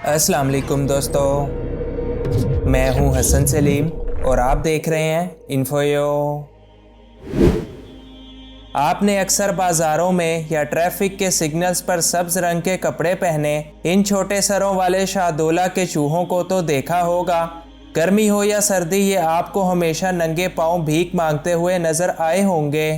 अस्सलाम वालेकुम दोस्तों, मैं हूं हसन सलीम और आप देख रहे हैं इन्फोयो। आपने अक्सर बाज़ारों में या ट्रैफिक के सिग्नल्स पर सब्ज रंग के कपड़े पहने इन छोटे सरों वाले शाहदोला के चूहों को तो देखा होगा। गर्मी हो या सर्दी, ये आपको हमेशा नंगे पांव भीख मांगते हुए नज़र आए होंगे।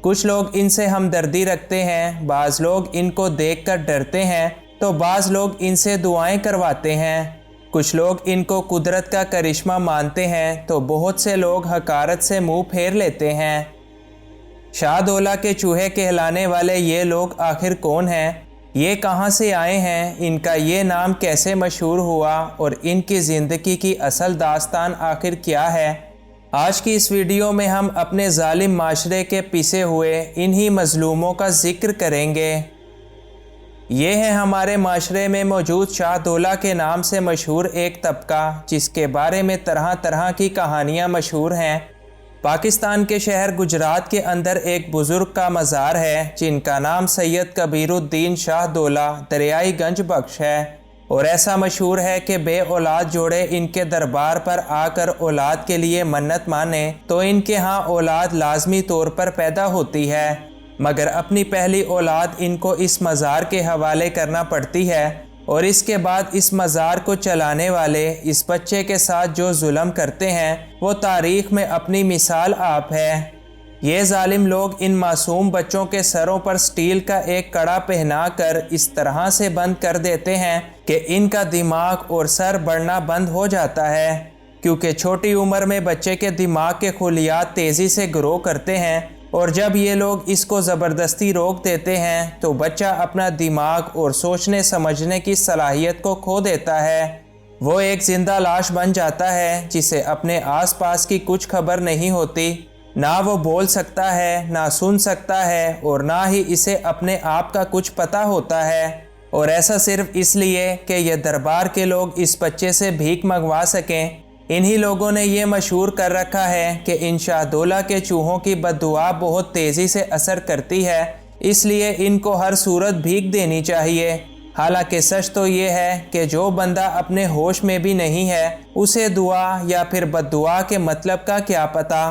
कुछ लोग इनसे हमदर्दी रखते हैं, बाज़ लोग इनको देखकर डरते हैं तो बाज़ लोग इनसे दुआएं करवाते हैं। कुछ लोग इनको कुदरत का करिश्मा मानते हैं तो बहुत से लोग हकारत से मुंह फेर लेते हैं। शाहदोला के चूहे कहलाने वाले ये लोग आखिर कौन हैं? ये कहाँ से आए हैं? इनका ये नाम कैसे मशहूर हुआ और इनकी ज़िंदगी की असल दास्तान आखिर क्या है? आज की इस वीडियो में हम अपने जालिम माशरे के पिसे हुए इन्हीं मजलूमों का जिक्र करेंगे। ये है हमारे माशरे में मौजूद शाहदोला के नाम से मशहूर एक तबका, जिसके बारे में तरह तरह की कहानियाँ मशहूर हैं। पाकिस्तान के शहर गुजरात के अंदर एक बुज़ुर्ग का मज़ार है जिनका नाम सैयद कबीरुद्दीन शाहदोला दरियाई गंज बख्श है, और ऐसा मशहूर है कि बे औलाद जोड़े इनके दरबार पर आकर औलाद के लिए मन्नत माने तो इनके यहाँ औलाद लाजमी तौर पर पैदा होती है, मगर अपनी पहली औलाद इनको इस मज़ार के हवाले करना पड़ती है। और इसके बाद इस मज़ार को चलाने वाले इस बच्चे के साथ जो जुल्म करते हैं वो तारीख़ में अपनी मिसाल आप है। ये जालिम लोग इन मासूम बच्चों के सरों पर स्टील का एक कड़ा पहना कर इस तरह से बंद कर देते हैं कि इनका दिमाग और सर बढ़ना बंद हो जाता है, क्योंकि छोटी उम्र में बच्चे के दिमाग के खुलियात तेज़ी से ग्रो करते हैं, और जब ये लोग इसको ज़बरदस्ती रोक देते हैं तो बच्चा अपना दिमाग और सोचने समझने की सलाहियत को खो देता है। वो एक ज़िंदा लाश बन जाता है जिसे अपने आसपास की कुछ खबर नहीं होती। ना वो बोल सकता है, ना सुन सकता है, और ना ही इसे अपने आप का कुछ पता होता है। और ऐसा सिर्फ इसलिए कि ये दरबार के लोग इस बच्चे से भीख मंगवा सकें। इन्हीं लोगों ने ये मशहूर कर रखा है कि इन शाहदोला के चूहों की बद्दुआ बहुत तेज़ी से असर करती है, इसलिए इनको हर सूरत भीख देनी चाहिए। हालांकि सच तो ये है कि जो बंदा अपने होश में भी नहीं है उसे दुआ या फिर बद्दुआ के मतलब का क्या पता।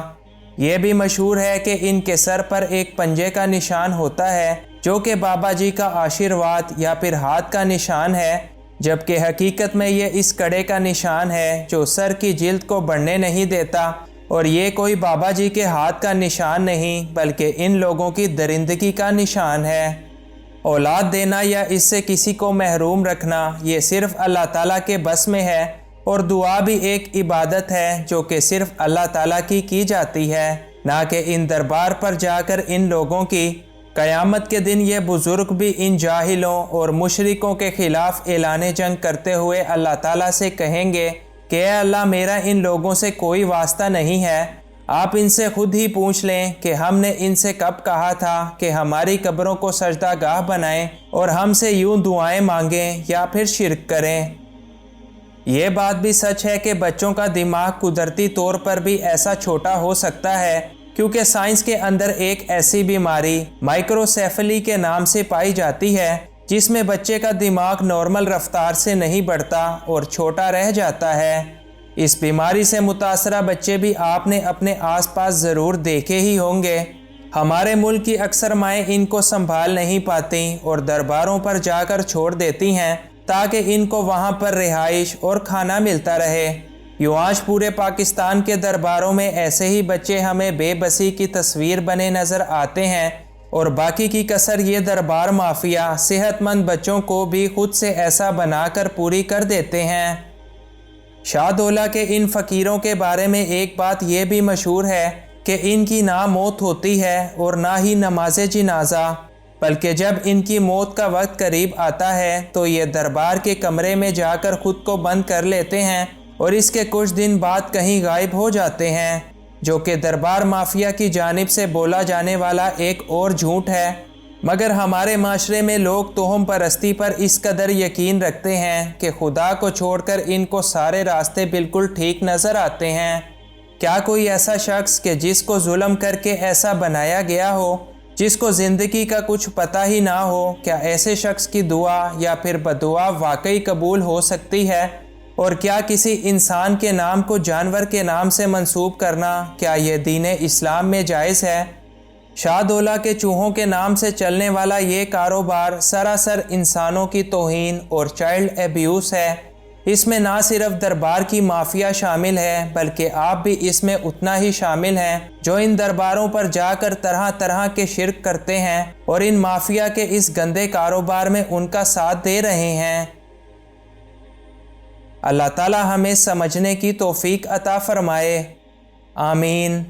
ये भी मशहूर है कि इनके सर पर एक पंजे का निशान होता है जो कि बाबा जी का आशीर्वाद या फिर हाथ का निशान है, जबकि हकीकत में ये इस कड़े का निशान है जो सर की जिल्द को बढ़ने नहीं देता। और ये कोई बाबा जी के हाथ का निशान नहीं बल्कि इन लोगों की दरिंदगी का निशान है। औलाद देना या इससे किसी को महरूम रखना ये सिर्फ अल्लाह ताला के बस में है, और दुआ भी एक इबादत है जो कि सिर्फ अल्लाह ताला की जाती है, ना कि इन दरबार पर जाकर इन लोगों की। क़यामत के दिन ये बुज़ुर्ग भी इन जाहिलों और मुशरिकों के ख़िलाफ़ ऐलान जंग करते हुए अल्लाह ताला से कहेंगे कि ऐ अल्लाह, मेरा इन लोगों से कोई वास्ता नहीं है। आप इनसे खुद ही पूछ लें कि हमने इनसे कब कहा था कि हमारी कब्रों को सजदागाह बनाएं और हमसे यूं दुआएं मांगें या फिर शिरक करें। ये बात भी सच है कि बच्चों का दिमाग कुदरती तौर पर भी ऐसा छोटा हो सकता है, क्योंकि साइंस के अंदर एक ऐसी बीमारी माइक्रोसेफली के नाम से पाई जाती है जिसमें बच्चे का दिमाग नॉर्मल रफ्तार से नहीं बढ़ता और छोटा रह जाता है। इस बीमारी से मुतासरा बच्चे भी आपने अपने आसपास ज़रूर देखे ही होंगे। हमारे मुल्क की अक्सर माएँ इनको संभाल नहीं पाती और दरबारों पर जाकर छोड़ देती हैं ताकि इनको वहाँ पर रिहाइश और खाना मिलता रहे। यूँ आज पूरे पाकिस्तान के दरबारों में ऐसे ही बच्चे हमें बेबसी की तस्वीर बने नज़र आते हैं, और बाकी की कसर ये दरबार माफिया सेहतमंद बच्चों को भी खुद से ऐसा बनाकर पूरी कर देते हैं। शाहदोला के इन फ़कीरों के बारे में एक बात ये भी मशहूर है कि इनकी ना मौत होती है और ना ही नमाज जिनाजा, बल्कि जब इनकी मौत का वक्त करीब आता है तो ये दरबार के कमरे में जाकर खुद को बंद कर लेते हैं और इसके कुछ दिन बाद कहीं गायब हो जाते हैं, जो कि दरबार माफिया की जानिब से बोला जाने वाला एक और झूठ है। मगर हमारे माशरे में लोग तोहम परस्ती पर इस कदर यकीन रखते हैं कि खुदा को छोड़कर इनको सारे रास्ते बिल्कुल ठीक नज़र आते हैं। क्या कोई ऐसा शख्स कि जिसको जुल्म करके ऐसा बनाया गया हो جس کو زندگی کا کچھ پتہ ہی نہ ہو، کیا ایسے شخص کی دعا یا پھر بدعا واقعی قبول ہو سکتی ہے؟ اور کیا کسی انسان کے نام کو جانور کے نام سے منسوب کرنا، کیا یہ دین اسلام میں جائز ہے؟ شاہ دولہ کے چوہوں کے نام سے چلنے والا یہ کاروبار سراسر انسانوں کی توہین اور چائلڈ ایبیوز ہے۔ اس میں نہ صرف دربار کی مافیا شامل ہے، بلکہ آپ بھی اس میں اتنا ہی شامل ہیں جو ان درباروں پر جا کر طرح طرح کے شرک کرتے ہیں اور ان مافیا کے اس گندے کاروبار میں ان کا ساتھ دے رہے ہیں۔ اللہ تعالی ہمیں سمجھنے کی توفیق عطا فرمائے، آمین۔